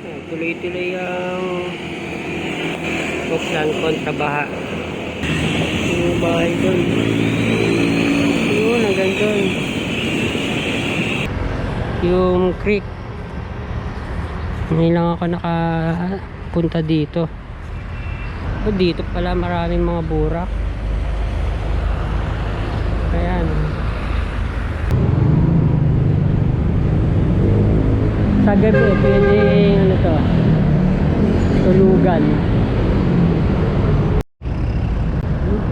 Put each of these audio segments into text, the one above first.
Tuloy-tuloy ang Oakland kontra baha. Yung bahay doon. Yun, hanggang doon. Yung creek. Ngayon lang ako nakapunta dito. O, dito pala maraming mga burak. Ayan. Sa gabi, pwede ano to, tulugan.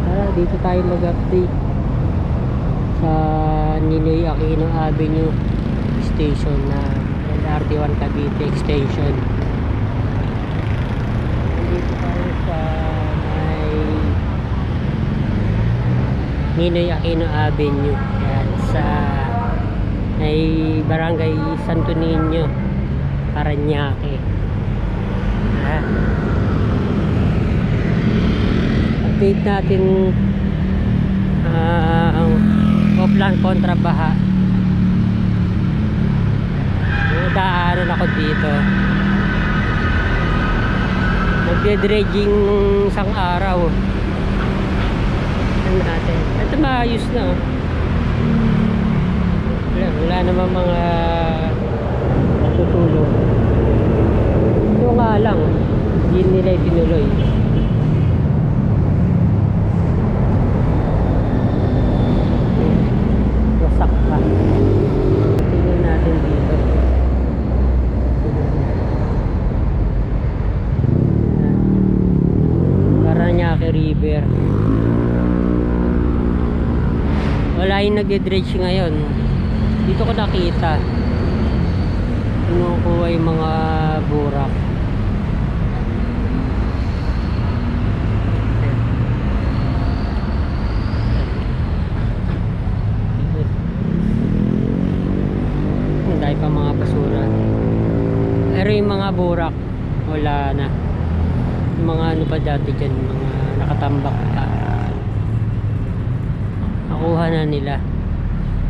Tara, dito tayo mag-update sa Ninoy Aquino Avenue Station na LRT1 Cavite Extension. Dito tayo sa may Ninoy Aquino Avenue. Yan, sa may Barangay Santo Niño, Parañaque. Update natin ang Oakland kontra baha. Daanan ako dito. Nagde-dredging isang araw. Ano natin? Ito maayos na, oh. Wala naman mga natutulong. Ito nga lang, hindi nila itinuloy. Wasak pa. Tingnan natin dito. Parañaque River. Wala yung nagde-dredge ngayon. Dito ko nakita kinukuha yung mga burak. Dahil pa mga basura. Pero yung mga burak wala na. Yung mga ano pa dati dyan, mga nakatambak pa, nakuha na nila.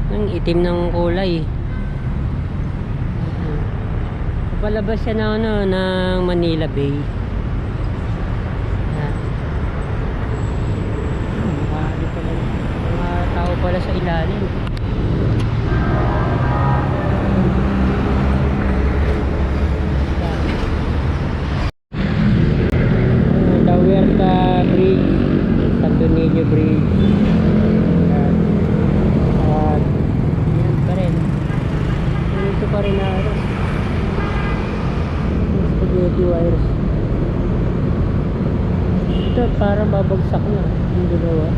Ang itim ng kulay. Palabas siya na ano, ng Manila Bay. Mga tao pala sa ilalim. The Huerta Bridge, Santo Niño Bridge. Ito pa rin na spaghetti wires. Ito parang babagsak na yung dalawa.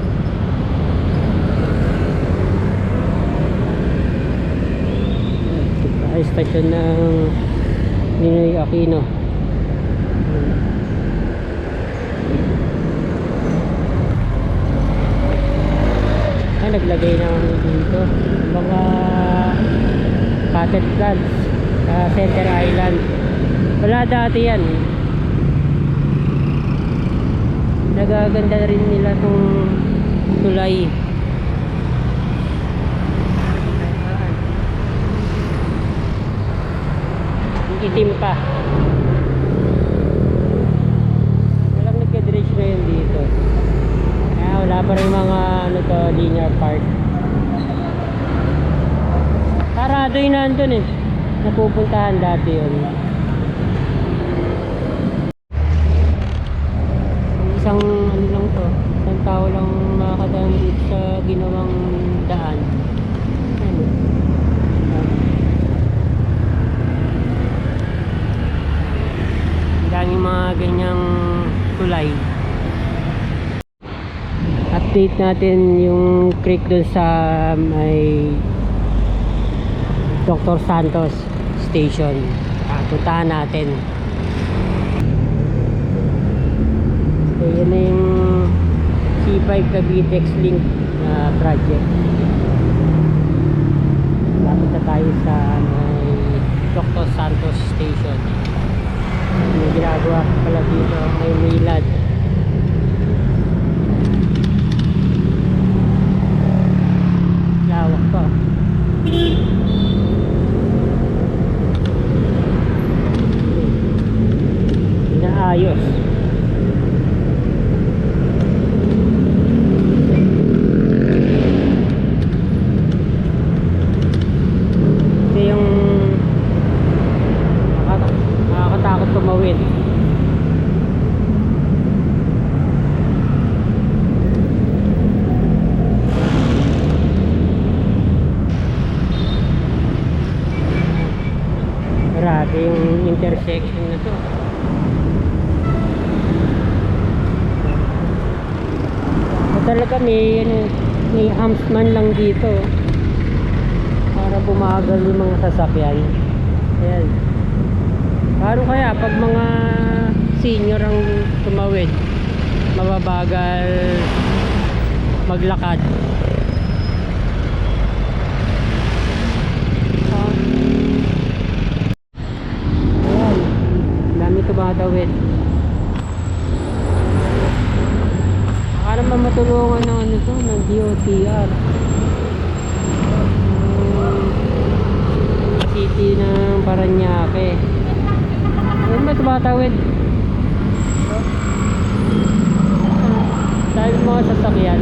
Ito ay stasyon ng Ninoy Aquino. Naglagay naman dito mga potted plants sa Center Island. Wala dati yan. Nagaganda rin nila itong tulay. Itim pa. Walang nagka-dredge ngayon dito. Wala pa rin mga ano to, linear park. Sarado yun nandun eh. Napupuntahan dati yun. Isang ano lang to, isang tao lang makakadaan dito sa ginawang daan. Ano? Ang daming mga ganyang tulay. Update natin yung creek dun sa may Dr. Santos Station. Puntahan natin. So, yan na yung C5 Cavite Link project. Lapit na tayo sa may Dr. Santos Station. May ginagawa pala dito, may milad. Lawak pa. maayos. Ito yung nakakatakot tumawid. Grabe yung intersection na to. Talaga may hamsman lang dito para bumagal yung mga sasakyan. Ayan. Paano kaya pag mga senior ang tumawid, mababagal maglakad? Ayan, dami tumatawid. Para matulungan ng ano to, ng DOTR. City ng Parañaque. Ayun ba tumatawid? Dahil mga sasakyan.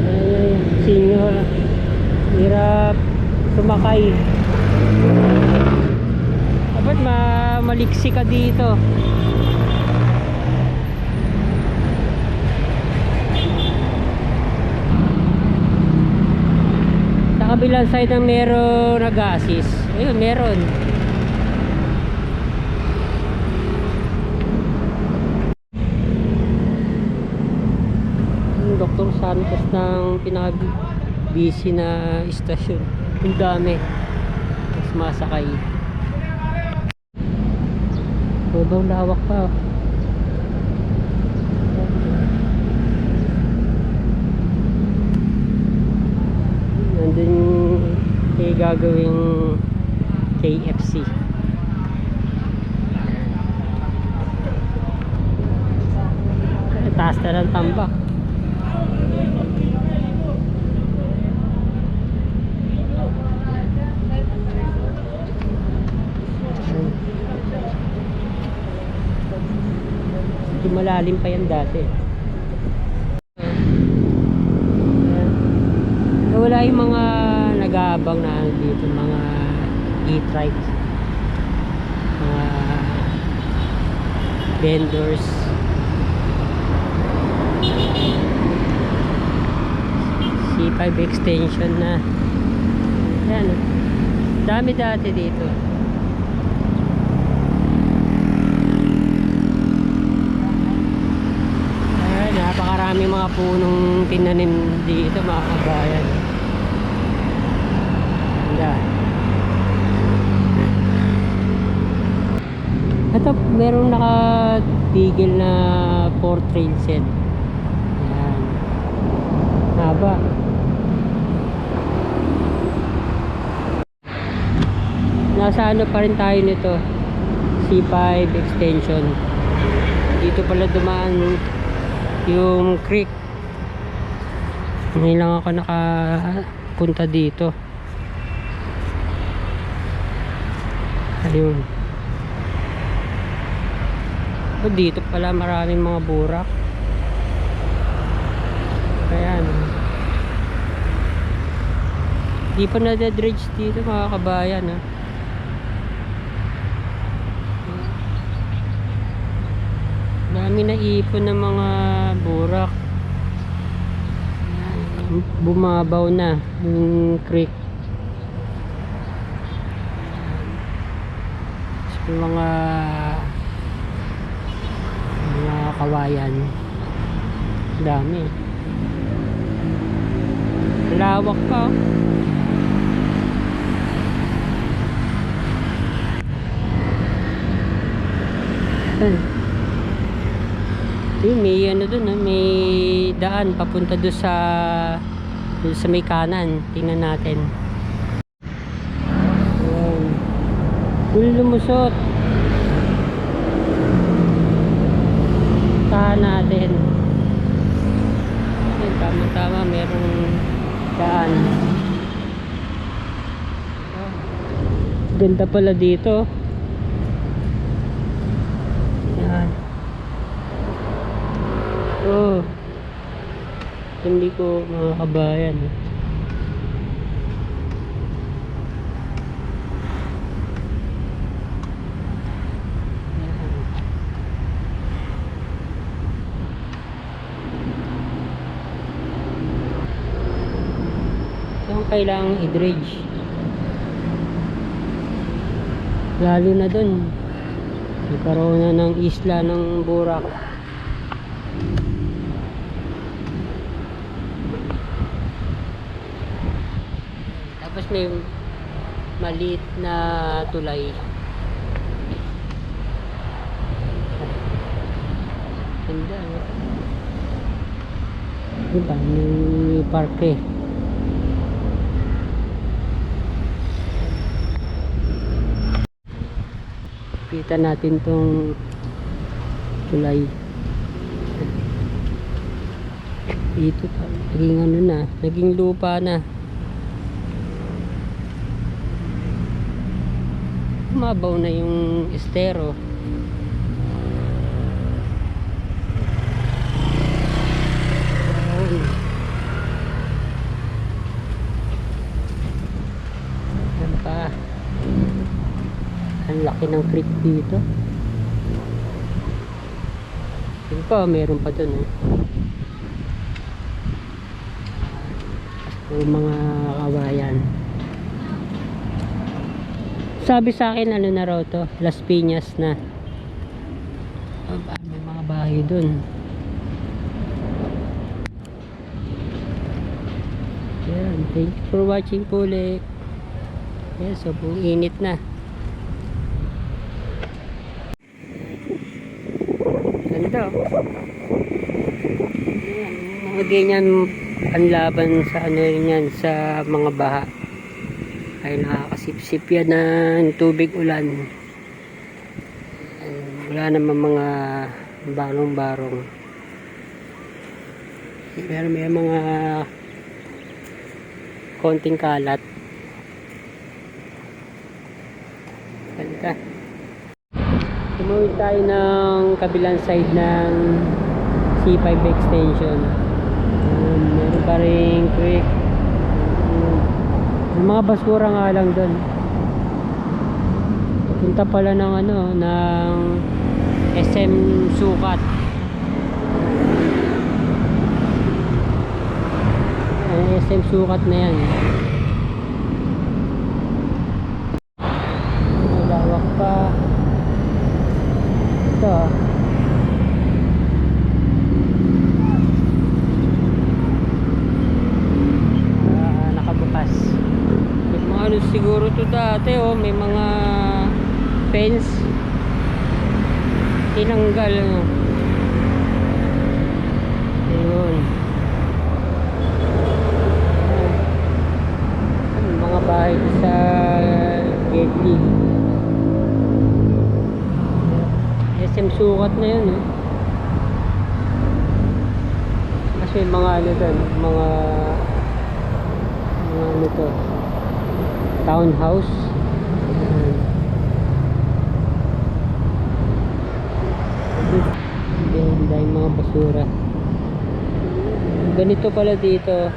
Ay, senior. Hirap sumakay. Dapat maliksi ka dito. Sa kabilang side ng meron nag-assist. Ayun, meron. Yung Dr. Santos ng pinaka-busy na istasyon. Ang dami. Mas masakay. Sobrang lawak pa. Nandun yung gagawing KFC. Taas na ng tambak. Malalim pa yan dati. Wala yung mga nag-aabang na dito, mga e-trike, mga vendors. C5 extension na yan. Dami dati dito. Napakaraming mga punong tinanim dito, mga kabayan. Yan. Ito, merong nakatigil na portrait set. Yan. Haba. Nasa ano pa rin tayo nito, C5 extension. Dito pala dumaan yung creek. Ngayon lang ako nakapunta dito. Ayun. O, dito pala maraming mga burak. Kaya ano, di pa na-dredge dito, mga kabayan, ha. Dami na ipon ng mga burak. Bumabaw na yung creek. So, mga kawayan. Dami. Lawak pa, oh. May ano dun, may daan papunta doon sa may kanan. Tingnan natin. Lumusot. Tahan natin. Tama-tama, merong daan. Ganda pala dito. Yan. Oh. Hindi ko mga kabayan. Yung kailangang i-dredge. Lalo na dun. Nagkaroon na ng isla ng Burak. Tapos may maliit na tulay. Ganda, no? Diba? May parke. Kita natin tong tulay. Dito naging ano na, naging lupa na. Mabaw na yung estero. Yan pa. Ang laki ng creek dito. Yun pa, meron pa dun, eh. Yung mga kawayan. Sabi sa akin, ano na raw to? Las Piñas na. May mga bahay dun. Yan. Thank you for watching po ulit. Yes, so po init na. Ganda. Ayan, mga ganyan panlaban sa ano yan, sa mga baha. Ay nakakasipsip yan ng tubig ulan. Wala naman mga barong-barong. Pero may mga konting kalat. Ganda. Tumuwi tayo ng kabilang side ng C5 extension. Meron pa rin creek. May mga basura nga lang doon. Punta pala ng ano, ng SM Sukat. SM Sukat na yan. Malawak pa. Ito nakabukas. May mga ano siguro to dati, oh, may mga fence tinanggal, ano. Ayun. Mga bahay sa Gately. SM Sukat na yun, eh. Kasi mga ano doon, mga ano to, townhouse. Dahil mga basura. Ganito pala dito.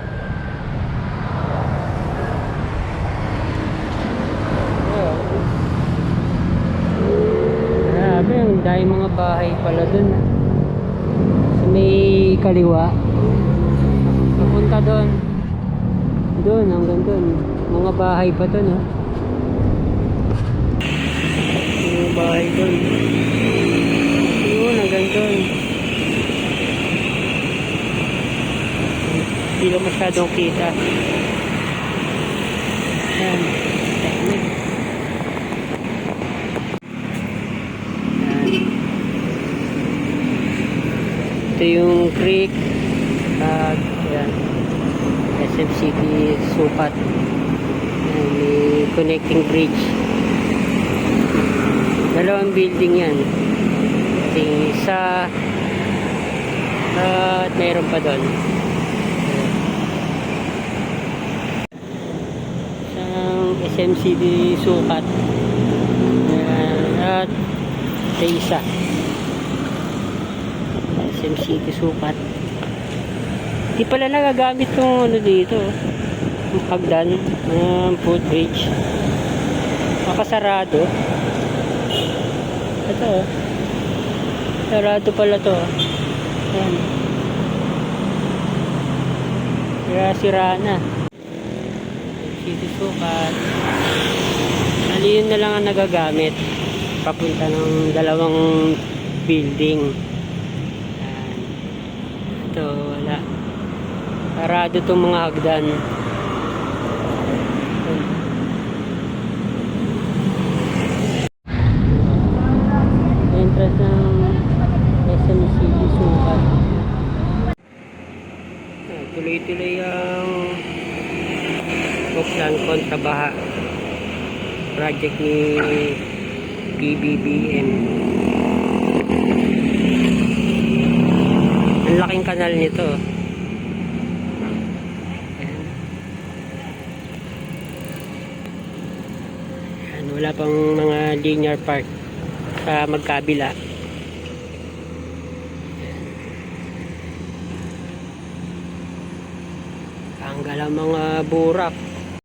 Grabe, ang dahil mga bahay pala dun. Sa may kaliwa. Papunta doon. Doon, hanggang doon. Mga bahay pa to, no? Mga bahay doon. Yun, hanggang doon. Hindi ko masyadong kita. Ayan. Technique. Ayan. Ito yung creek. At, ayan. SM City Sukat. Ayan, may connecting bridge. Dalawang building yan. Isa at mayroon pa doon. Isang SM City Sukat. at isa SM City Sukat. Di pala nagagamit yung ano dito, yung hagdan ng footbridge. Nakasarado. Ito oh. Sarado pala to. Ayan. Sira na. City Sukat. Yun na lang ang nagagamit. Papunta ng dalawang building. Ayan. Ito wala. Sarado itong mga hagdan. Entrance ng SM City Sukat. Tuloy-tuloy ang buksan kontrabaha project ni PBBM. Ang laking kanal nito. Ayan, wala pang mga linear park sa magkabila. Tanggal ang mga burak.